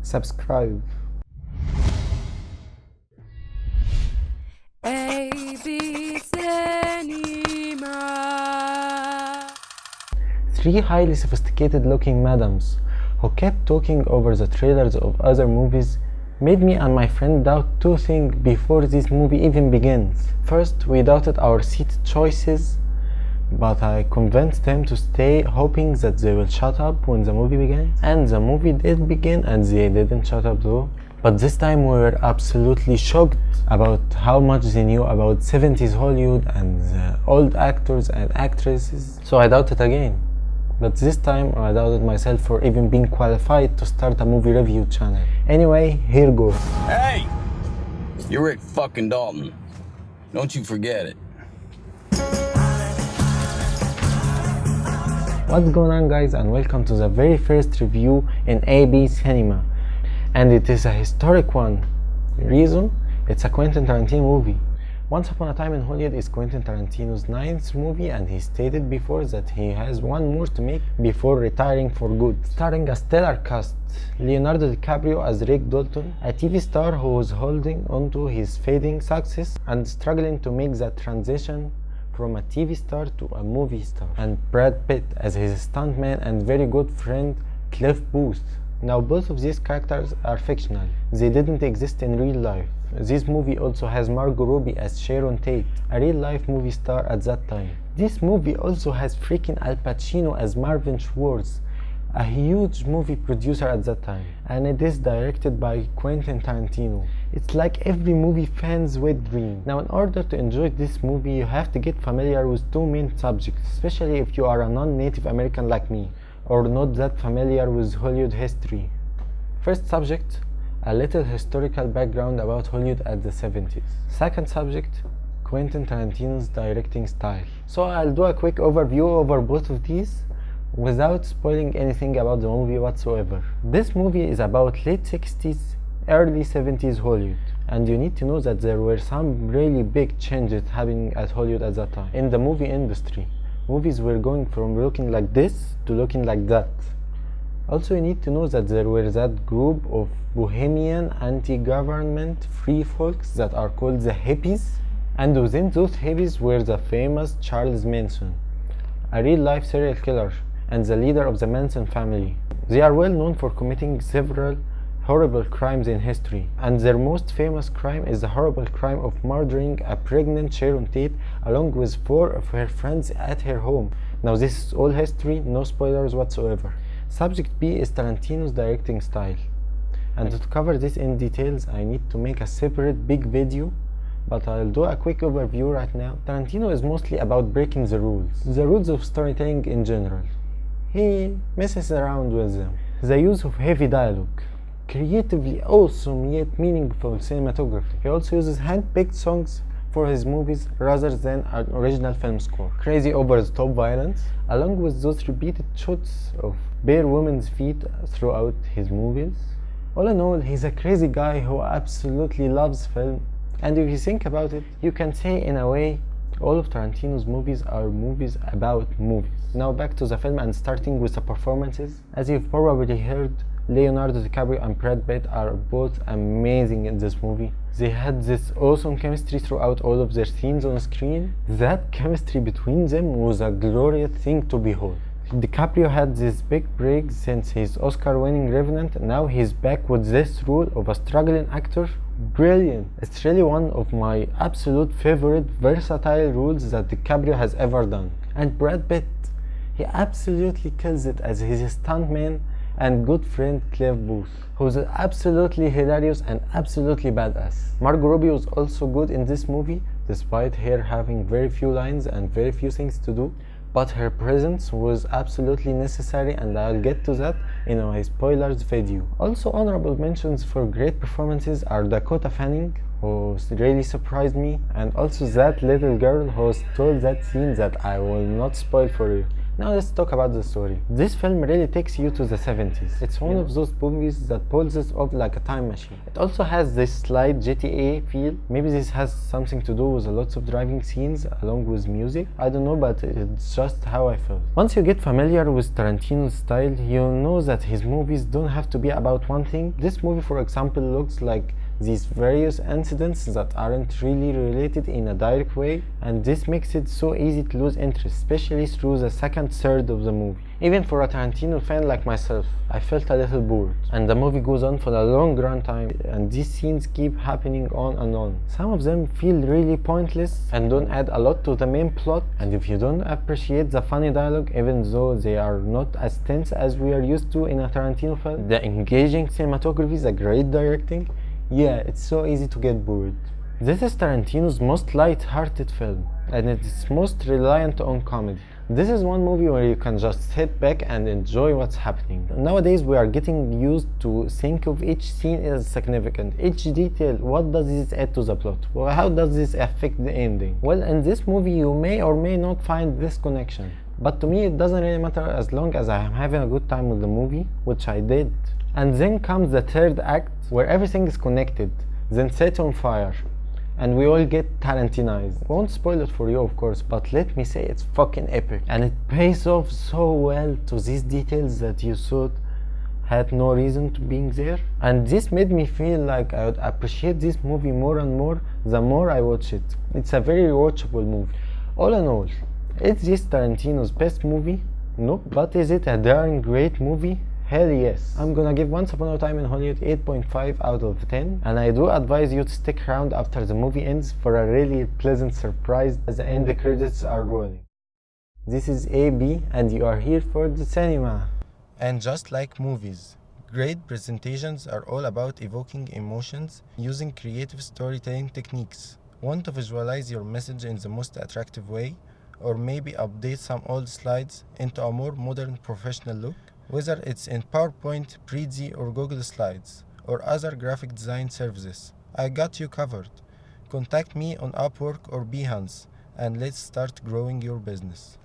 subscribe. AB Cinema. Three highly sophisticated looking madams who kept talking over the trailers of other movies made me and my friend doubt two things before this movie even begins. First, we doubted our seat choices, but I convinced them to stay, hoping that they will shut up when the movie begins. And the movie did begin, and they didn't shut up though. But this time we were absolutely shocked about how much they knew about 70s Hollywood and the old actors and actresses. So I doubted again. But this time I doubted myself for even being qualified to start a movie review channel. Anyway, here goes. Hey! You're Rick fucking Dalton. Don't you forget it. What's going on, guys, and welcome to the very first review in AB Cinema. And it is a historic one. Reason? It's a Quentin Tarantino movie. Once Upon a Time in Hollywood is Quentin Tarantino's 9th movie, and he stated before that he has one more to make before retiring for good. Starring a stellar cast: Leonardo DiCaprio as Rick Dalton, a TV star who was holding onto his fading success and struggling to make that transition from a TV star to a movie star, and Brad Pitt as his stuntman and very good friend Cliff Booth. Now, both of these characters are fictional. They didn't exist in real life. This movie also has Margot Robbie as Sharon Tate, a real-life movie star at that time. This movie also has freaking Al Pacino as Marvin Schwartz, a huge movie producer at that time. And it is directed by Quentin Tarantino. It's like every movie fan's wet dream. Now, in order to enjoy this movie, you have to get familiar with two main subjects, especially if you are a non-native American like me, or not that familiar with Hollywood history. First subject, a little historical background about Hollywood at the 70s. Second subject, Quentin Tarantino's directing style. So I'll do a quick overview over both of these without spoiling anything about the movie whatsoever. This movie is about late 60s, early 70s Hollywood. And you need to know that there were some really big changes happening at Hollywood at that time. In the movie industry, movies were going from looking like this to looking like that. Also, you need to know that there were that group of bohemian, anti-government, free folks that are called the hippies. And within those hippies were the famous Charles Manson, a real-life serial killer and the leader of the Manson family. They are well known for committing several horrible crimes in history, and their most famous crime is the horrible crime of murdering a pregnant Sharon Tate along with 4 of her friends at her home. Now, this is all history, no spoilers whatsoever. Subject B is Tarantino's directing style, and to cover this in details I need to make a separate big video, but I'll do a quick overview right now. Tarantino is mostly about breaking the rules of storytelling in general. He messes around with them. The use of heavy dialogue, creatively awesome yet meaningful cinematography. He also uses hand-picked songs for his movies rather than an original film score. Crazy over-the-top violence, along with those repeated shots of bare women's feet throughout his movies. All in all, he's a crazy guy who absolutely loves film. And if you think about it, you can say in a way all of Tarantino's movies are movies about movies. Now back to the film, and starting with the performances. As you've probably heard, Leonardo DiCaprio and Brad Pitt are both amazing in this movie. They had this awesome chemistry throughout all of their scenes on screen. That chemistry between them was a glorious thing to behold. DiCaprio had this big break since his Oscar-winning Revenant. Now he's back with this role of a struggling actor. Brilliant. It's really one of my absolute favorite versatile roles that DiCaprio has ever done. And Brad Pitt, he absolutely kills it as his stuntman and good friend Cliff Booth, who's absolutely hilarious and absolutely badass. Margot Robbie was also good in this movie, despite her having very few lines and very few things to do, but her presence was absolutely necessary, and I'll get to that in my spoilers video. Also, honorable mentions for great performances are Dakota Fanning, who really surprised me, and also that little girl who stole that scene that I will not spoil for you. Now let's talk about the story. This film really takes you to the 70s. It's one of those movies that pulls us off like a time machine. It also has this slight GTA feel. Maybe this has something to do with lots of driving scenes along with music. I don't know, but it's just how I felt. Once you get familiar with Tarantino's style, you know that his movies don't have to be about one thing. This movie, for example, looks like these various incidents that aren't really related in a direct way, and this makes it so easy to lose interest, especially through the second third of the movie. Even for a Tarantino fan like myself, I felt a little bored, and the movie goes on for a long run time, and these scenes keep happening on and on. Some of them feel really pointless and don't add a lot to the main plot, and if you don't appreciate the funny dialogue, even though they are not as tense as we are used to in a Tarantino film, the engaging cinematography, the great directing, yeah, it's so easy to get bored. This is Tarantino's most light-hearted film, and it's most reliant on comedy. This is one movie where you can just sit back and enjoy what's happening. Nowadays we are getting used to think of each scene as significant, each detail. What does this add to the plot? Well, how does this affect the ending? Well, in this movie you may or may not find this connection. But to me it doesn't really matter as long as I am having a good time with the movie, which I did. And then comes the third act where everything is connected, then set on fire, and we all get Tarantinized. Won't spoil it for you, of course, but let me say it's fucking epic. And it pays off so well to these details that you thought had no reason to being there. And this made me feel like I would appreciate this movie more and more the more I watch it. It's a very watchable movie. All in all, is this Tarantino's best movie? No. But is it a darn great movie? Hell yes. I'm gonna give Once Upon a Time in Hollywood 8.5 out of 10, and I do advise you to stick around after the movie ends for a really pleasant surprise as the end credits are rolling. This is AB and you are here for the cinema. And just like movies, great presentations are all about evoking emotions using creative storytelling techniques. Want to visualize your message in the most attractive way, or maybe update some old slides into a more modern professional look? Whether it's in PowerPoint, Prezi or Google Slides, or other graphic design services, I got you covered. Contact me on Upwork or Behance, and let's start growing your business.